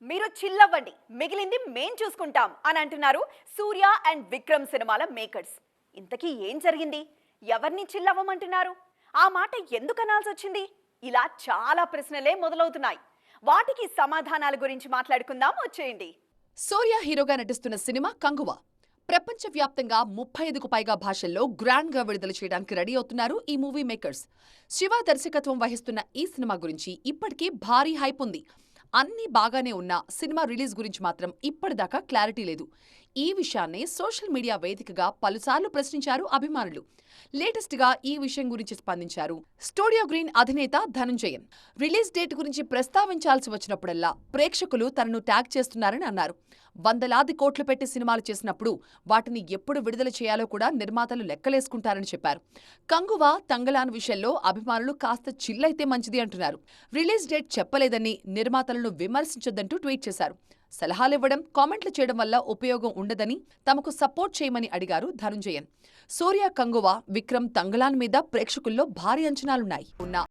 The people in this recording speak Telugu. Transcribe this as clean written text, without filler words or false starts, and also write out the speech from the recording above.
మీరు చిల్లవ్వండి, మిగిలింది మేం చూసుకుంటాం అని అంటున్నారు సూర్య అండ్ విక్రమ్ సినిమాల మేకర్స్. ఇంతకీ ఏం జరిగింది? ఎవరిని చిల్లవ్వమంటున్నారు? ఆ మాట ఎందుకు అనాల్సి వచ్చింది? ఇలా చాలా ప్రశ్నలే మొదలవుతున్నాయి. వాటికి సమాధానాల గురించి మాట్లాడుకుందాం, వచ్చేయండి. సూర్య హీరోగా నటిస్తున్న సినిమా కంగువ. ప్రపంచవ్యాప్తంగా 35కు పైగా భాషల్లో గ్రాండ్ గా విడుదల చేయడానికి రెడీ అవుతున్నారు ఈ మూవీ మేకర్స్. శివ దర్శకత్వం వహిస్తున్న ఈ సినిమా గురించి ఇప్పటికీ భారీ హైప్ ఉంది. అన్నీ బాగానే ఉన్నా సినిమా రిలీజ్ గురించి మాత్రం ఇప్పటిదాకా క్లారిటీ లేదు. ఈ విషయాన్ని సోషల్ మీడియా వేదికగా పలుసార్లు ప్రశ్నించారు అభిమానులు. లేటెస్ట్ గా ఈ విషయం గురించి స్పందించారు స్టూడియో గ్రీన్ అధినేత ధనుంజయన్. రిలీజ్ డేట్ గురించి ప్రస్తావించాల్సి వచ్చినప్పుడల్లా ప్రేక్షకులు తనను ట్యాగ్ చేస్తున్నారని అన్నారు. వందలాది కోట్లు పెట్టి సినిమాలు చేసినప్పుడు వాటిని ఎప్పుడు విడుదల చేయాలో కూడా నిర్మాతలు లెక్కలేసుకుంటారని చెప్పారు. కంగువ, తంగలాన్ విషయంలో అభిమానులు కాస్త చిల్లైతే మంచిది అంటున్నారు. రిలీజ్ డేట్ చెప్పలేదని నిర్మాతలను విమర్శించొద్దంటూ ట్వీట్ చేశారు. సలహాలివ్వడం, కామెంట్లు చేయడం వల్ల ఉపయోగం ఉండదని తమకు సపోర్ట్ చేయమని అడిగారు ధనుంజయన్. సూర్య, కంగువ, విక్రమ్, తంగలాన్ మీద ప్రేక్షకుల్లో భారీ అంచనాలున్నాయి.